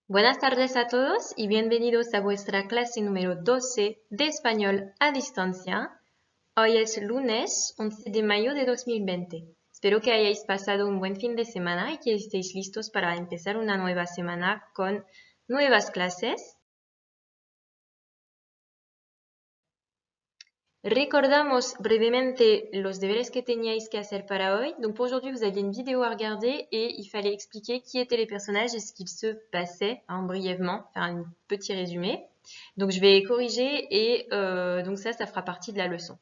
Buenas tardes a todos y bienvenidos a vuestra clase número 12 de español a distancia. Hoy es lunes 11 de mayo de 2020. Espero que hayáis pasado un buen fin de semana y que estéis listos para empezar una nueva semana con nuevas clases. Recordamos brevemente los deberes que teníais que hacer para hoy. Donc pour aujourd'hui, vous aviez une vidéo à regarder et il fallait expliquer qui étaient les personnages et ce qu'il se passait, brièvement, faire un petit résumé. Donc je vais corriger et donc ça fera partie de la leçon.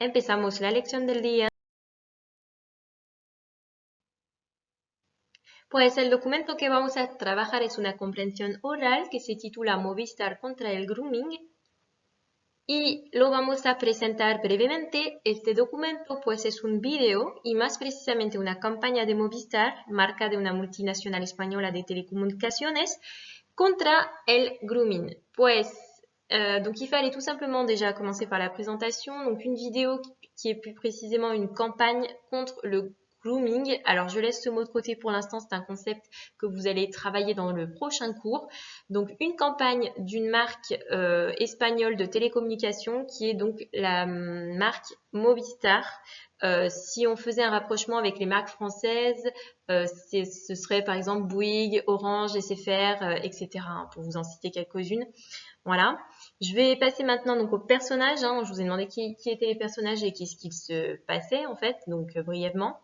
Empezamos la lección del día. Pues el documento que vamos a trabajar es una comprensión oral que se titula Movistar contra el grooming. Y lo vamos a presentar brevemente. Este documento pues es un video y más precisamente una campaña de Movistar, marca de una multinacional española de telecomunicaciones, contra el grooming. Donc il fallait tout simplement déjà commencer par la présentation. Donc une vidéo qui est plus précisément une campagne contre le grooming. Alors je laisse ce mot de côté pour l'instant, c'est un concept que vous allez travailler dans le prochain cours. Donc une campagne d'une marque espagnole de télécommunications qui est donc la marque Movistar. Si on faisait un rapprochement avec les marques françaises, ce serait par exemple Bouygues, Orange, SFR, etc. Pour vous en citer quelques-unes. Voilà. Je vais passer maintenant donc aux personnages. Je vous ai demandé qui étaient les personnages et qu'est-ce qu'il se passait en fait, donc brièvement.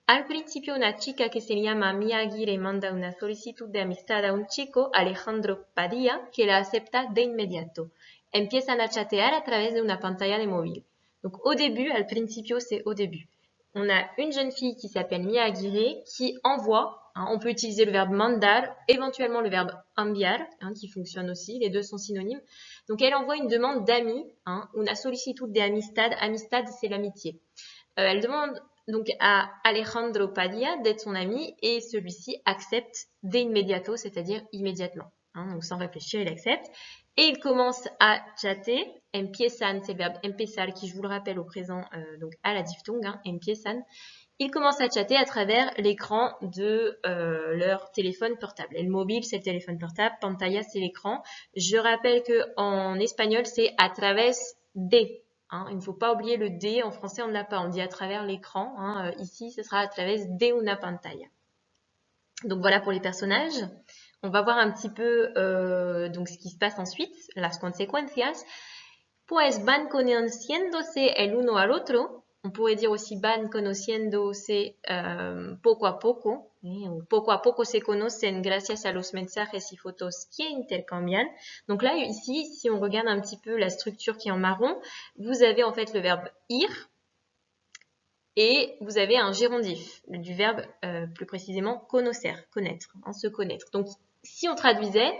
Al principio una chica que se llama Mia Aguirre manda una solicitud de amistad a un chico, Alejandro Padilla, que la acepta de inmediato. Empiezan a chatear a través de una pantalla de móvil. Donc au début, al principio c'est au début. On a une jeune fille qui s'appelle Mia Aguirre qui envoie, on peut utiliser le verbe mandar, éventuellement le verbe enviar, qui fonctionne aussi, les deux sont synonymes. Donc elle envoie une demande d'amis, una solicitud de amistad, amistad c'est l'amitié. Elle demande donc à Alejandro Padilla d'être son ami et celui-ci accepte de inmediato, c'est-à-dire immédiatement. Donc sans réfléchir, il accepte. Et il commence à chatter. Empiezan, c'est le verbe empezar qui, je vous le rappelle, au présent, donc à la diphtongue, empiezan. Ils commencent à chatter à travers l'écran de leur téléphone portable. Et le mobile, c'est le téléphone portable. Pantalla, c'est l'écran. Je rappelle qu'en espagnol, c'est a través de. Il ne faut pas oublier le D. En français, on ne l'a pas. On dit à travers l'écran. Ici, ce sera a través de una pantalla. Donc voilà pour les personnages. On va voir un petit peu donc ce qui se passe ensuite, las consecuencias. Pues van conociéndose el uno al otro. On pourrait dire aussi van conociéndose poco a poco. Poco a poco se conocen gracias a los mensajes y fotos que intercambian. Donc là, ici, si on regarde un petit peu la structure qui est en marron, vous avez en fait le verbe ir et vous avez un gérondif du verbe plus précisément conocer, connaître, se connaître. Donc si on traduisait,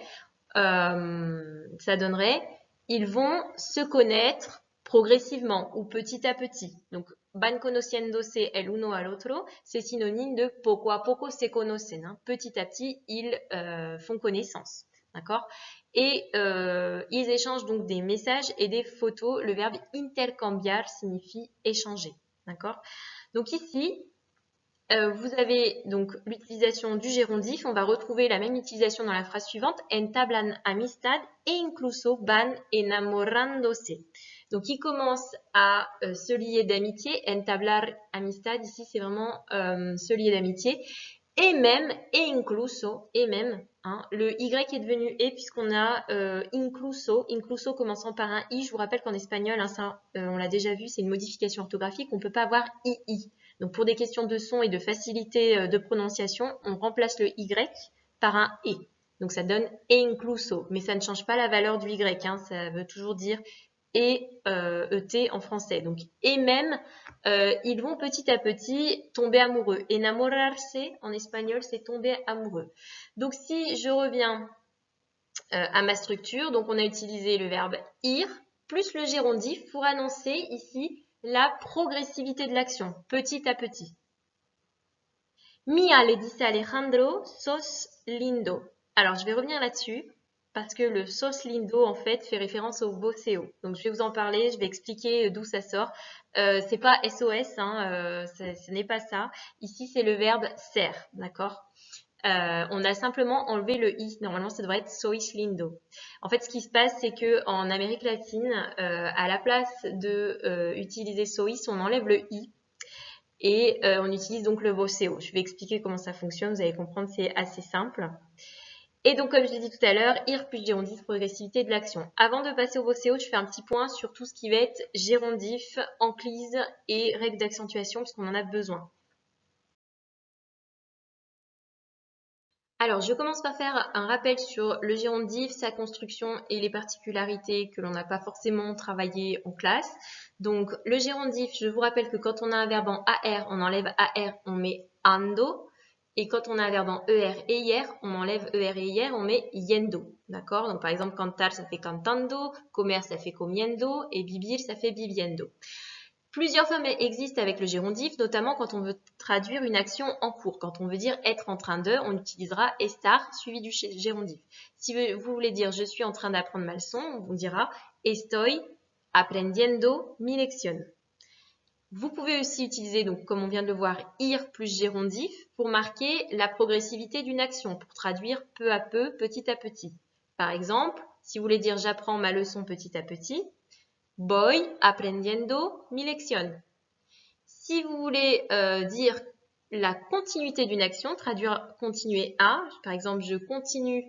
ça donnerait ils vont se connaître progressivement ou petit à petit. Donc, van conociéndose el uno al otro, c'est synonyme de poco a poco se conocen. Petit à petit, ils font connaissance. D'accord? Et ils échangent donc des messages et des photos. Le verbe intercambiar signifie échanger. D'accord? Donc ici, vous avez donc l'utilisation du gérondif. On va retrouver la même utilisation dans la phrase suivante. Entablan amistad e incluso van enamorándose. Donc, il commence à se lier d'amitié. Entablar amistad, ici, c'est vraiment se lier d'amitié. Et même, et incluso, et même. Le Y est devenu E puisqu'on a incluso commençant par un I. Je vous rappelle qu'en espagnol, ça, on l'a déjà vu, c'est une modification orthographique. On ne peut pas avoir II. Donc, pour des questions de son et de facilité de prononciation, on remplace le Y par un E. Donc, ça donne e incluso. Mais ça ne change pas la valeur du Y. Ça veut toujours dire et ET en français. Donc, et même, ils vont petit à petit tomber amoureux. Enamorarse, en espagnol, c'est tomber amoureux. Donc, si je reviens à ma structure, donc on a utilisé le verbe ir plus le gérondif pour annoncer ici la progressivité de l'action, petit à petit. Mia le dice a Alejandro, sos lindo. Alors, je vais revenir là-dessus parce que le sos lindo, en fait, fait référence au voceo. Donc, je vais vous en parler, je vais expliquer d'où ça sort. c'est pas SOS, hein, ce n'est pas ça. Ici, c'est le verbe ser, d'accord? On a simplement enlevé le i. Normalement, ça devrait être sois lindo. En fait, ce qui se passe, c'est que en Amérique latine, à la place de utiliser sois, on enlève le i et on utilise donc le voceo. Je vais expliquer comment ça fonctionne. Vous allez comprendre, c'est assez simple. Et donc, comme je l'ai dit tout à l'heure, IR plus gérondif, progressivité de l'action. Avant de passer au voceo, je fais un petit point sur tout ce qui va être gérondif, enclise et règle d'accentuation, parce qu'on en a besoin. Alors, je commence par faire un rappel sur le gérondif, sa construction et les particularités que l'on n'a pas forcément travaillé en classe. Donc, le gérondif, je vous rappelle que quand on a un verbe en AR, on enlève AR, on met ando. Et quand on a un verbe en ER et IR, on enlève ER et IR, on met yendo. D'accord? Donc, par exemple, cantar, ça fait cantando, comer, ça fait comiendo, et vivir, ça fait viviendo. Plusieurs formes existent avec le gérondif, notamment quand on veut traduire une action en cours. Quand on veut dire être en train de, on utilisera estar suivi du gérondif. Si vous voulez dire je suis en train d'apprendre ma leçon, on dira estoy aprendiendo mi lección. Vous pouvez aussi utiliser, donc comme on vient de le voir, ir plus gérondif pour marquer la progressivité d'une action, pour traduire peu à peu, petit à petit. Par exemple, si vous voulez dire j'apprends ma leçon petit à petit, voy aprendiendo mi lección. Si vous voulez dire la continuité d'une action, traduire continuer à, par exemple, je continue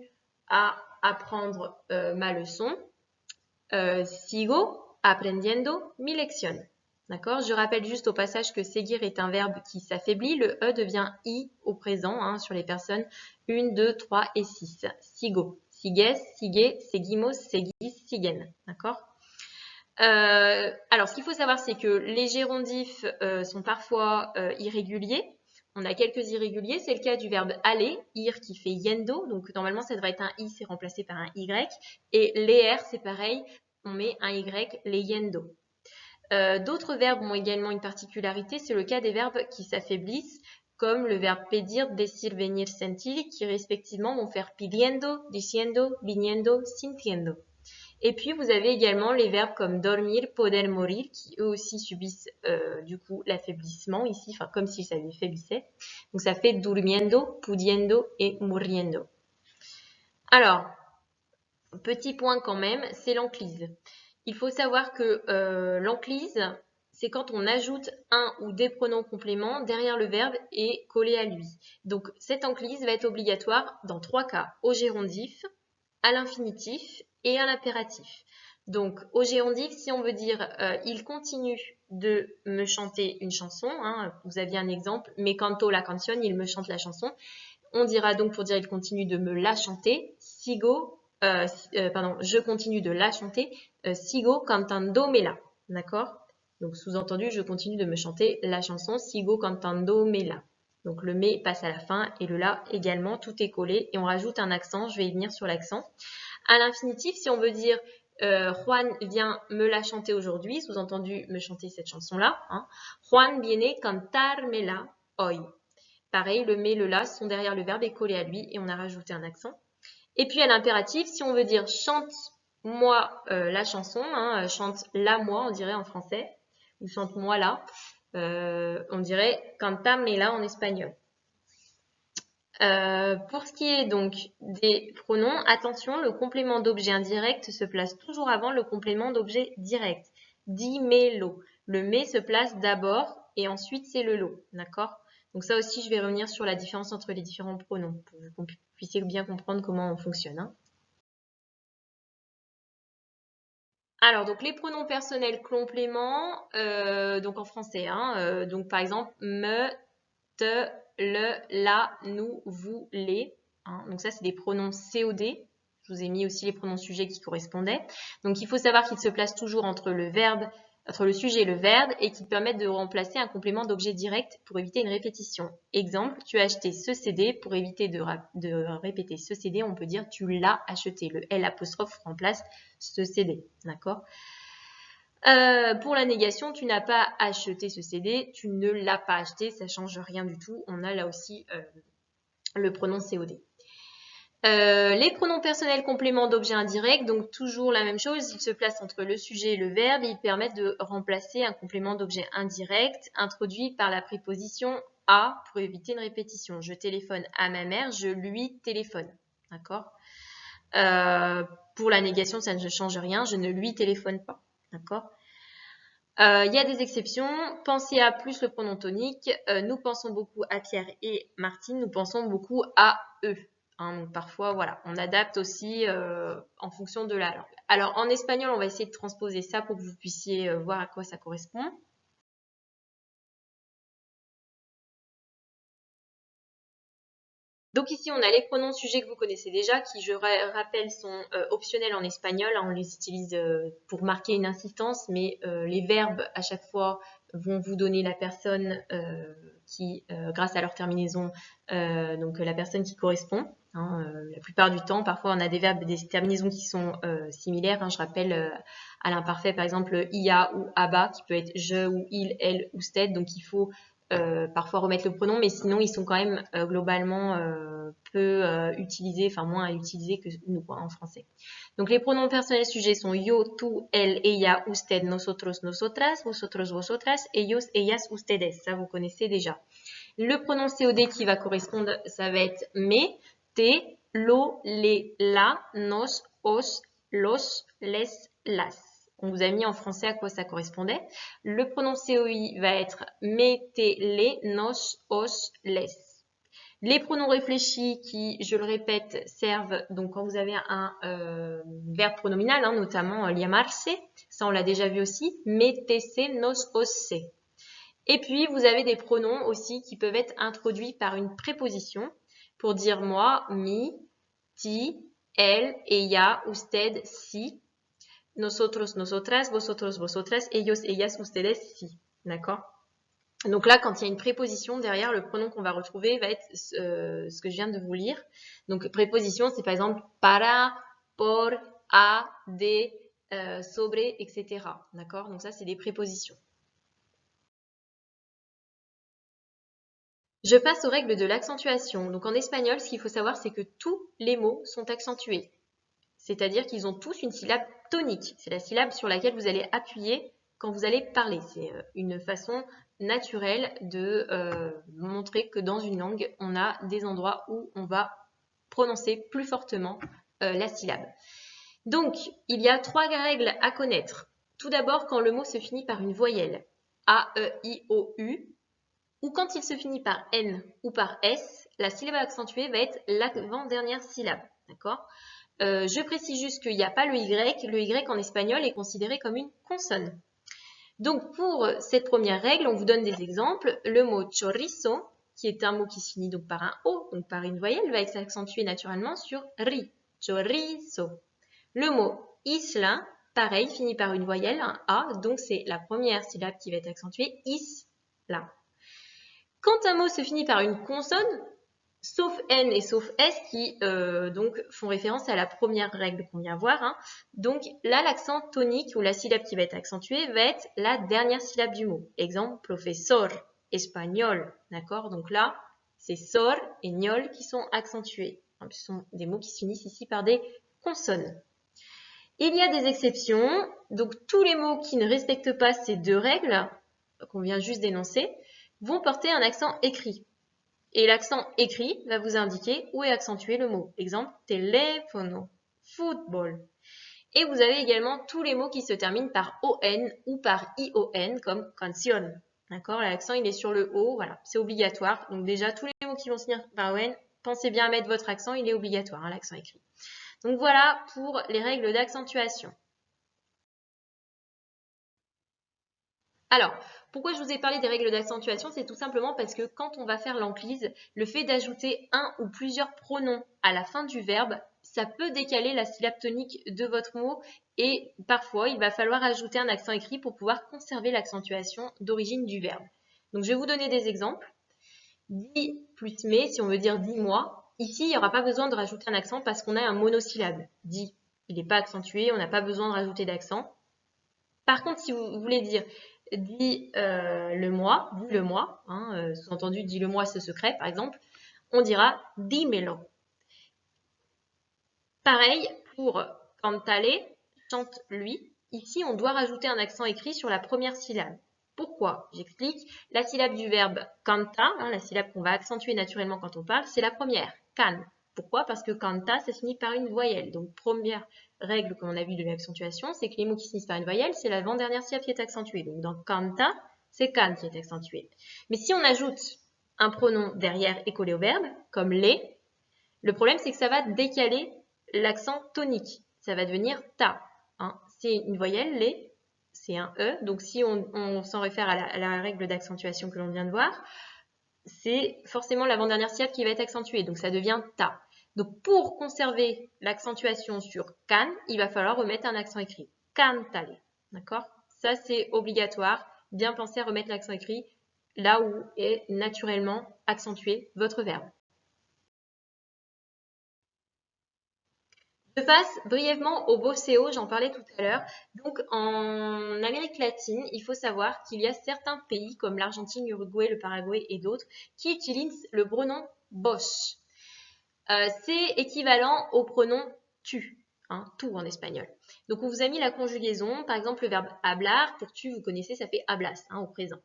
à apprendre ma leçon, sigo aprendiendo mi lección. D'accord? Je rappelle juste au passage que seguir est un verbe qui s'affaiblit. Le E devient I au présent hein, sur les personnes 1, 2, 3 et 6. Sigo, sigues, sigue, seguimos, seguis, siguen. D'accord? Alors, ce qu'il faut savoir, c'est que les gérondifs sont parfois irréguliers. On a quelques irréguliers. C'est le cas du verbe aller, ir qui fait yendo. Donc, normalement, ça devrait être un i, c'est remplacé par un y. Et les r, c'est pareil, on met un y, les yendo. D'autres verbes ont également une particularité. C'est le cas des verbes qui s'affaiblissent, comme le verbe pedir, decir, venir, sentir, qui respectivement vont faire pidiendo, diciendo, viniendo, sintiendo. Et puis, vous avez également les verbes comme dormir, poder, morir, qui eux aussi subissent du coup l'affaiblissement ici, enfin comme si ça les faiblissait. Donc, ça fait durmiendo, pudiendo et muriendo. Alors, petit point quand même, c'est l'enclise. Il faut savoir que l'enclise, c'est quand on ajoute un ou des pronoms compléments derrière le verbe et collé à lui. Donc, cette enclise va être obligatoire dans 3 cas, au gérondif, à l'infinitif et à l'impératif. Donc, au gérondif, si on veut dire il continue de me chanter une chanson, hein, vous aviez un exemple, me canto la canción, il me chante la chanson. On dira donc pour dire il continue de me la chanter, sigo, je continue de la chanter, sigo cantandomela, d'accord? Donc, sous-entendu, je continue de me chanter la chanson, sigo cantandomela. Donc, le mais passe à la fin et le la également, tout est collé et on rajoute un accent, je vais y venir sur l'accent. À l'infinitif, si on veut dire Juan vient me la chanter aujourd'hui, sous-entendu me chanter cette chanson-là, hein, Juan viene cantármela hoy. Pareil, le mais, le la sont derrière le verbe et collés à lui et on a rajouté un accent. Et puis à l'impératif, si on veut dire chante-moi la chanson, hein, chante-la moi, on dirait en français, ou chante-moi la, on dirait cantámela en espagnol. Pour ce qui est donc des pronoms, attention, le complément d'objet indirect se place toujours avant le complément d'objet direct. Dimelo. Le mais se place d'abord et ensuite c'est le lo. D'accord? Donc ça aussi, je vais revenir sur la différence entre les différents pronoms pour que vous puissiez bien comprendre comment on fonctionne. Hein. Alors, donc les pronoms personnels compléments, donc en français. Hein, donc par exemple, me, te, le, la, nous, vous, les. Hein. Donc ça, c'est des pronoms COD. Je vous ai mis aussi les pronoms sujets qui correspondaient. Donc il faut savoir qu'ils se placent toujours entre le verbe, entre le sujet et le verbe et qu'ils permettent de remplacer un complément d'objet direct pour éviter une répétition. Exemple, tu as acheté ce CD. Pour éviter de répéter ce CD, on peut dire tu l'as acheté. Le L' remplace ce CD. D'accord ? Pour la négation, tu n'as pas acheté ce CD, tu ne l'as pas acheté, ça change rien du tout. On a là aussi le pronom COD. Les pronoms personnels compléments d'objets indirects, donc toujours la même chose, ils se placent entre le sujet et le verbe, ils permettent de remplacer un complément d'objet indirect introduit par la préposition à pour éviter une répétition. Je téléphone à ma mère, je lui téléphone. D'accord? Pour la négation, ça ne change rien, je ne lui téléphone pas. D'accord? Il y a des exceptions. Pensez à plus le pronom tonique. Nous pensons beaucoup à Pierre et Martine. Nous pensons beaucoup à eux. Hein, donc parfois, voilà, on adapte aussi en fonction de la langue. Alors, en espagnol, on va essayer de transposer ça pour que vous puissiez voir à quoi ça correspond. Donc ici, on a les pronoms sujets que vous connaissez déjà, qui, je rappelle, sont optionnels en espagnol. On les utilise pour marquer une insistance, mais les verbes, à chaque fois, vont vous donner la personne qui, grâce à leur terminaison, donc la personne qui correspond. Hein, la plupart du temps, parfois, on a des verbes, des terminaisons qui sont similaires. Hein. Je rappelle à l'imparfait, par exemple, ia ou aba, qui peut être je ou il, elle ou sted. Donc, il faut parfois remettre le pronom, mais sinon ils sont quand même globalement peu utilisés, enfin moins à utiliser que nous en français. Donc les pronoms personnels sujets sont yo, tu, elle, ella, usted, nosotros, nosotras, vosotros, vosotras, ellos, ellas, ustedes. Ça vous connaissez déjà. Le pronom COD qui va correspondre, ça va être me, te, lo, les, la, nos, os, los, les, las. On vous a mis en français à quoi ça correspondait. Le pronom COI va être me, te, les, nos, os, les. Les pronoms réfléchis qui, je le répète, servent donc quand vous avez un verbe pronominal, hein, notamment llamarse, ça on l'a déjà vu aussi, metese, nos, osse. Et puis, vous avez des pronoms aussi qui peuvent être introduits par une préposition pour dire moi, mi, ti, elle, ella, usted, si, nosotros, nosotras, vosotros, vosotras, ellos, ellas, ustedes, si. D'accord? Donc là, quand il y a une préposition derrière, le pronom qu'on va retrouver va être ce que je viens de vous lire. Donc, préposition, c'est par exemple para, por, a, de, sobre, etc. D'accord? Donc ça, c'est des prépositions. Je passe aux règles de l'accentuation. Donc en espagnol, ce qu'il faut savoir, c'est que tous les mots sont accentués. C'est-à-dire qu'ils ont tous une syllabe tonique. C'est la syllabe sur laquelle vous allez appuyer quand vous allez parler. C'est une façon naturelle de montrer que dans une langue, on a des endroits où on va prononcer plus fortement la syllabe. Donc, il y a 3 règles à connaître. Tout d'abord, quand le mot se finit par une voyelle, A, E, I, O, U, ou quand il se finit par N ou par S, la syllabe accentuée va être l'avant-dernière syllabe. D'accord ? Je précise juste qu'il n'y a pas le Y. Le Y en espagnol est considéré comme une consonne. Donc pour cette première règle, on vous donne des exemples. Le mot chorizo, qui est un mot qui se finit donc par un O, donc par une voyelle, va être accentué naturellement sur ri. Chorizo. Le mot isla, pareil, finit par une voyelle, un A, donc c'est la première syllabe qui va être accentuée, isla. Quand un mot se finit par une consonne, sauf N et sauf S qui donc font référence à la première règle qu'on vient voir. Hein. Donc là, l'accent tonique ou la syllabe qui va être accentuée va être la dernière syllabe du mot. Exemple, professor, espagnol. D'accord? Donc là, c'est sor et ñol qui sont accentués. Ce sont des mots qui se finissent ici par des consonnes. Il y a des exceptions. Donc tous les mots qui ne respectent pas ces deux règles qu'on vient juste d'énoncer vont porter un accent écrit. Et l'accent écrit va vous indiquer où est accentué le mot. Exemple, teléfono, football. Et vous avez également tous les mots qui se terminent par ON ou par ION comme canción. D'accord? L'accent, il est sur le O, voilà, c'est obligatoire. Donc déjà, tous les mots qui vont se finir par ON, pensez bien à mettre votre accent, il est obligatoire, hein, l'accent écrit. Donc voilà pour les règles d'accentuation. Alors, pourquoi je vous ai parlé des règles d'accentuation? C'est tout simplement parce que quand on va faire l'enclise, le fait d'ajouter un ou plusieurs pronoms à la fin du verbe, ça peut décaler la syllabe tonique de votre mot et parfois il va falloir ajouter un accent écrit pour pouvoir conserver l'accentuation d'origine du verbe. Donc je vais vous donner des exemples. Dis plus mais, si on veut dire dis-moi, ici il n'y aura pas besoin de rajouter un accent parce qu'on a un monosyllabe. Dis, il n'est pas accentué, on n'a pas besoin de rajouter d'accent. Par contre, si vous voulez dire dis le moi, hein, sous-entendu dis-le-moi ce secret par exemple, on dira dímelo. Pareil pour cantale, chante lui. Ici, on doit rajouter un accent écrit sur la première syllabe. Pourquoi? J'explique. La syllabe du verbe canta, la syllabe qu'on va accentuer naturellement quand on parle, c'est la première, can. Pourquoi? Parce que canta, ça finit par une voyelle. Donc, première règle qu'on a vue de l'accentuation, c'est que les mots qui finissent par une voyelle, c'est l'avant-dernière syllabe qui est accentuée. Donc, dans canta, c'est can qui est accentué. Mais si on ajoute un pronom derrière et collé au verbe, comme les, le problème, c'est que ça va décaler l'accent tonique. Ça va devenir ta. C'est une voyelle, les, c'est un E. Donc, si on s'en réfère à la règle d'accentuation que l'on vient de voir, c'est forcément l'avant-dernière syllabe qui va être accentuée. Donc, ça devient ta. Donc, pour conserver l'accentuation sur can, il va falloir remettre un accent écrit. Cantale. D'accord? Ça, c'est obligatoire. Bien penser à remettre l'accent écrit là où est naturellement accentué votre verbe. Je passe brièvement au bosseo, j'en parlais tout à l'heure. Donc en Amérique latine, il faut savoir qu'il y a certains pays comme l'Argentine, l'Uruguay, le Paraguay et d'autres qui utilisent le pronom vos. C'est équivalent au pronom tu, tu en espagnol. Donc on vous a mis la conjugaison, par exemple le verbe hablar, pour tu vous connaissez, ça fait hablas au présent.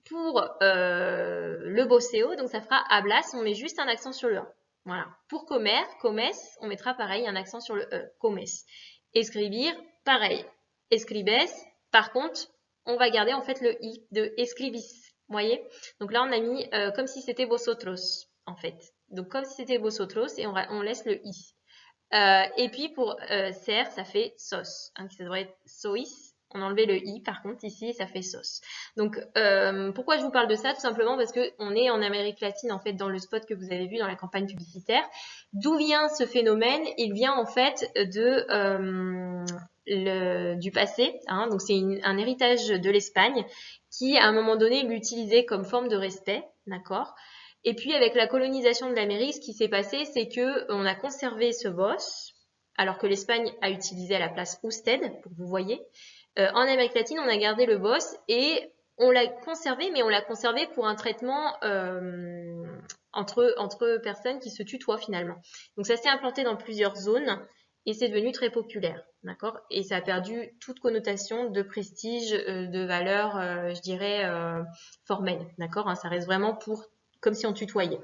Pour le bosseo, donc ça fera hablas, on met juste un accent sur le A. Voilà. Pour comer, comes, on mettra pareil un accent sur le E, comes. Escribir, pareil. Escribes, par contre, on va garder en fait le I de escribis. Vous voyez? Donc là, on a mis comme si c'était vosotros, en fait. Donc comme si c'était vosotros et on laisse le I. Et puis pour ser, ça fait sos. Ça devrait être sois. On a enlevé le i, par contre, ici, ça fait sauce. Donc, pourquoi je vous parle de ça? Tout simplement parce qu'on est en Amérique latine, en fait, dans le spot que vous avez vu dans la campagne publicitaire. D'où vient ce phénomène? Il vient, en fait, du passé. Donc, c'est un héritage de l'Espagne qui, à un moment donné, l'utilisait comme forme de respect, d'accord? Et puis, avec la colonisation de l'Amérique, ce qui s'est passé, c'est qu'on a conservé ce boss, alors que l'Espagne a utilisé à la place usted, pour que vous voyez. En Amérique latine, on a gardé le boss et on l'a conservé, mais on l'a conservé pour un traitement entre personnes qui se tutoient finalement. Donc ça s'est implanté dans plusieurs zones et c'est devenu très populaire, d'accord? Et ça a perdu toute connotation de prestige, de valeur, je dirais, formelle, d'accord? Ça reste vraiment comme si on tutoyait.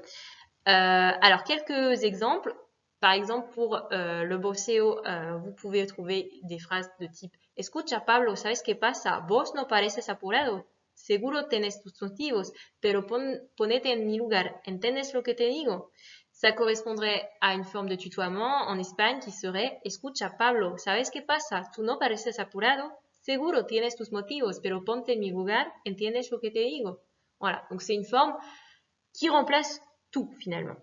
Alors, quelques exemples. Par exemple, pour le bosseo, vous pouvez trouver des phrases de type Escucha, Pablo, ¿sabes qué pasa? Vos no pareces apurado. Seguro tienes tus motivos, pero ponete en mi lugar. ¿Entiendes lo que te digo? Ça correspondrait à une forme de tutoiement en Espagne qui serait Escucha, Pablo, ¿sabes qué pasa? Tú no pareces apurado. Seguro tienes tus motivos, pero ponte en mi lugar. ¿Entiendes lo que te digo? Voilà, donc c'est une forme qui remplace tout finalement.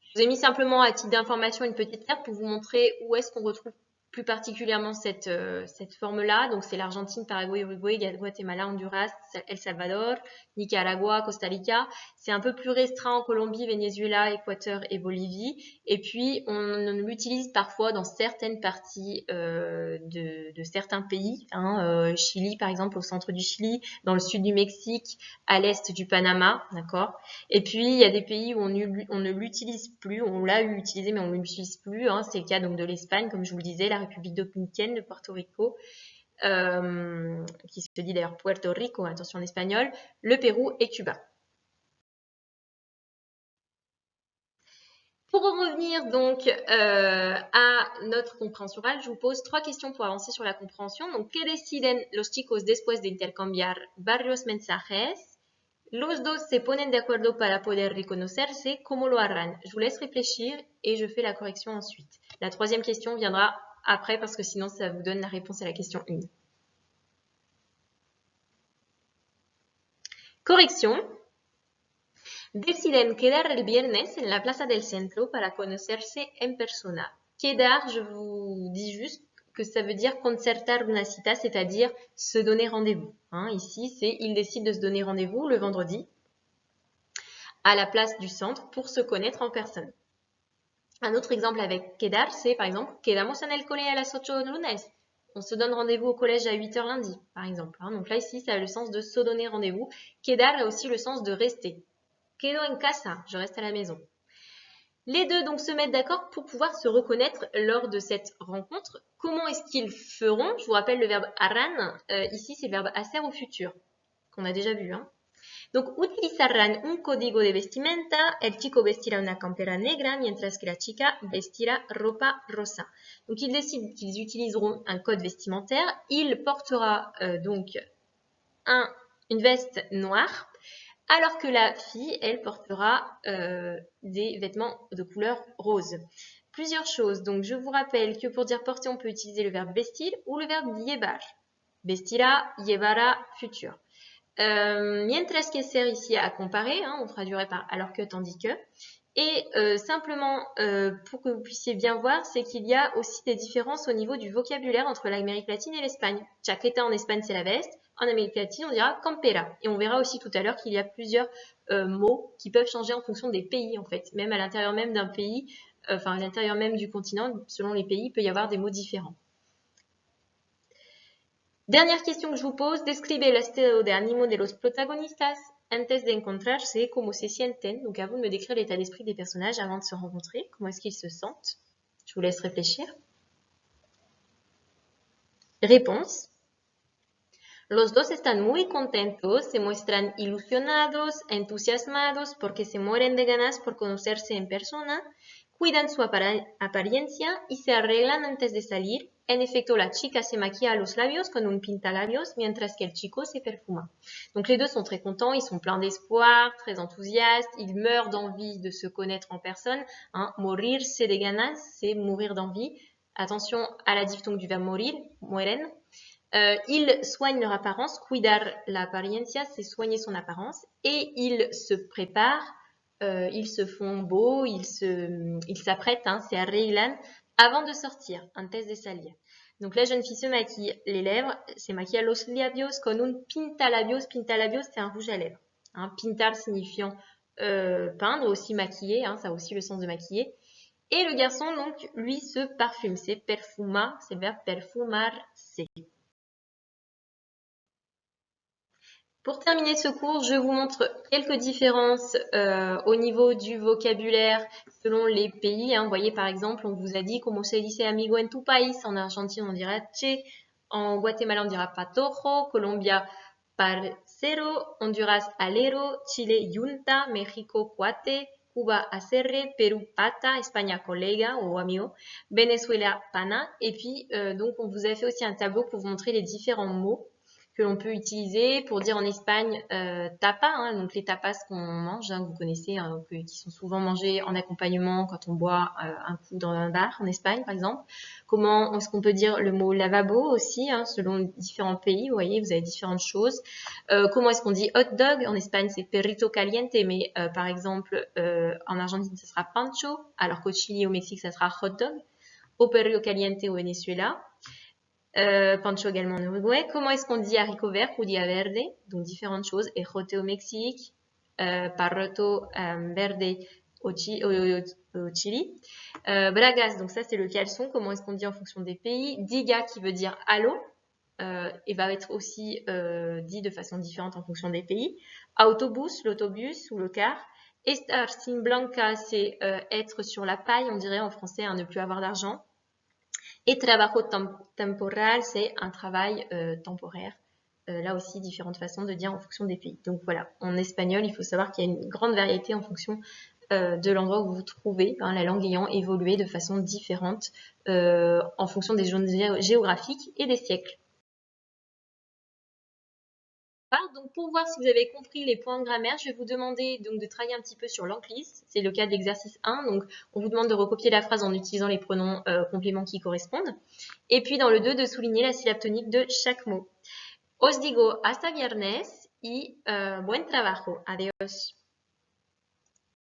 Je vous ai mis simplement à titre d'information une petite carte pour vous montrer où est-ce qu'on retrouve plus particulièrement cette forme-là. Donc, c'est l'Argentine, Paraguay, Uruguay, Guatemala, Honduras, El Salvador, Nicaragua, Costa Rica. C'est un peu plus restreint en Colombie, Venezuela, Équateur et Bolivie. Et puis, on l'utilise parfois dans certaines parties de certains pays. Chili, par exemple, au centre du Chili, dans le sud du Mexique, à l'est du Panama, d'accord? Et puis, il y a des pays où on ne l'utilise plus, on l'a utilisé mais on ne l'utilise plus. C'est le cas donc de l'Espagne, comme je vous le disais, la République dominicaine, le Porto Rico, qui se dit d'ailleurs Puerto Rico, attention en espagnol, le Pérou et Cuba. Pour en revenir donc à notre compréhension orale, je vous pose 3 questions pour avancer sur la compréhension. Donc, ¿qué deciden los chicos después de intercambiar varios mensajes? Los dos se ponen de acuerdo para poder reconocerse. ¿Cómo lo harán? Je vous laisse réfléchir et je fais la correction ensuite. La troisième question viendra après parce que sinon ça vous donne la réponse à la question 1. Correction. Deciden quedar el viernes en la plaza del centro para conocerse en persona. Quedar, je vous dis juste que ça veut dire concertar una cita, c'est-à-dire se donner rendez-vous. Ici, ils décident de se donner rendez-vous le vendredi à la place du centre pour se connaître en personne. Un autre exemple avec quedar, c'est par exemple quedamos en el cole a las 8 de lunes. On se donne rendez-vous au collège à 8h lundi, par exemple. Donc là, ici, ça a le sens de se donner rendez-vous. Quedar a aussi le sens de rester. Quedo en casa, je reste à la maison. Les deux donc se mettent d'accord pour pouvoir se reconnaître lors de cette rencontre. Comment est-ce qu'ils feront? Je vous rappelle le verbe harán. Ici, c'est le verbe hacer au futur, qu'on a déjà vu. Donc, utilizarán un código de vestimenta. El chico vestirá una campera negra, mientras que la chica vestirá ropa rosa. Donc, ils décident qu'ils utiliseront un code vestimentaire. Il portera donc une veste noire, alors que la fille, elle, portera des vêtements de couleur rose. Plusieurs choses. Donc, je vous rappelle que pour dire porter, on peut utiliser le verbe vestir ou le verbe llevar. Vestirá, llevará, futur. Mientras que sert ici à comparer, on traduirait par alors que, tandis que. Et simplement, pour que vous puissiez bien voir, c'est qu'il y a aussi des différences au niveau du vocabulaire entre l'Amérique latine et l'Espagne. Chaqueta en Espagne, c'est la veste. En Amérique latine, on dira campera. Et on verra aussi tout à l'heure qu'il y a plusieurs mots qui peuvent changer en fonction des pays, en fait. Même à l'intérieur même d'un pays, enfin à l'intérieur même du continent, selon les pays, il peut y avoir des mots différents. Dernière question que je vous pose, describe el estado de ánimo de los protagonistas antes de encontrarse, como se sienten. Donc, à vous de me décrire l'état d'esprit des personnages avant de se rencontrer. Comment est-ce qu'ils se sentent? Je vous laisse réfléchir. Réponse. Los dos están muy contentos, se muestran ilusionados, entusiasmados porque se mueren de ganas por conocerse en persona, cuidan su apariencia y se arreglan antes de salir. En efecto, la chica se maquilla los labios con un pintalabios, mientras que el chico se perfuma. Donc les deux sont très contents, ils sont pleins d'espoir, très enthousiastes, ils meurent d'envie de se connaître en personne. Morirse de ganas, c'est mourir d'envie. Attention à la diphtongue du verbe morir, mueren. Ils soignent leur apparence, cuidar la apariencia, c'est soigner son apparence, et ils se préparent, ils se font beaux, ils s'apprêtent, se arreglan, avant de sortir, antes de salir. Donc la jeune fille se maquille les lèvres, se maquilla los labios con un pintalabios. Pintalabios, c'est un rouge à lèvres. Pintar signifiant peindre, aussi maquiller, ça a aussi le sens de maquiller. Et le garçon, donc, lui, se parfume. C'est perfuma, c'est le verbe perfumarse. Pour terminer ce cours, je vous montre quelques différences au niveau du vocabulaire selon les pays. Vous voyez, par exemple, on vous a dit como se dice amigo en tu país. En Argentine, on dira che. En Guatemala, on dira patojo. Colombia, parcero. Honduras, alero. Chile, yunta. México, cuate. Cuba, acerre. Pérou, pata. Espagne, colega ou amigo. Venezuela, pana. Et puis, donc, on vous a fait aussi un tableau pour vous montrer les différents mots que l'on peut utiliser pour dire en Espagne tapa, donc les tapas qu'on mange, vous connaissez, qui sont souvent mangés en accompagnement quand on boit un coup dans un bar en Espagne par exemple. Comment est-ce qu'on peut dire le mot lavabo aussi, selon différents pays, vous voyez, vous avez différentes choses. Comment est-ce qu'on dit hot dog? En Espagne c'est perrito caliente, mais par exemple en Argentine ça sera pancho, alors qu'au Chili et au Mexique ça sera hot dog. Au perrito caliente au Venezuela. Pancho également en Uruguay. Comment est-ce qu'on dit haricot vert ou dia verde? Donc différentes choses. Ejote au Mexique, parroto verde au Chili. Bragas, donc ça c'est le caleçon. Comment est-ce qu'on dit en fonction des pays? Diga qui veut dire allô et va être aussi dit de façon différente en fonction des pays. Autobus, l'autobus ou le car. Estar sin blanca, c'est être sur la paille, on dirait en français, ne plus avoir d'argent. Et trabajo temporal, c'est un travail temporaire. Là aussi, différentes façons de dire en fonction des pays. Donc voilà, en espagnol, il faut savoir qu'il y a une grande variété en fonction de l'endroit où vous vous trouvez, la langue ayant évolué de façon différente en fonction des zones géographiques et des siècles. Donc pour voir si vous avez compris les points de grammaire, je vais vous demander donc de travailler un petit peu sur l'enclise. C'est le cas de l'exercice 1. Donc on vous demande de recopier la phrase en utilisant les pronoms compléments qui correspondent. Et puis dans le 2, de souligner la syllabe tonique de chaque mot. Os digo hasta viernes y buen trabajo. Adiós.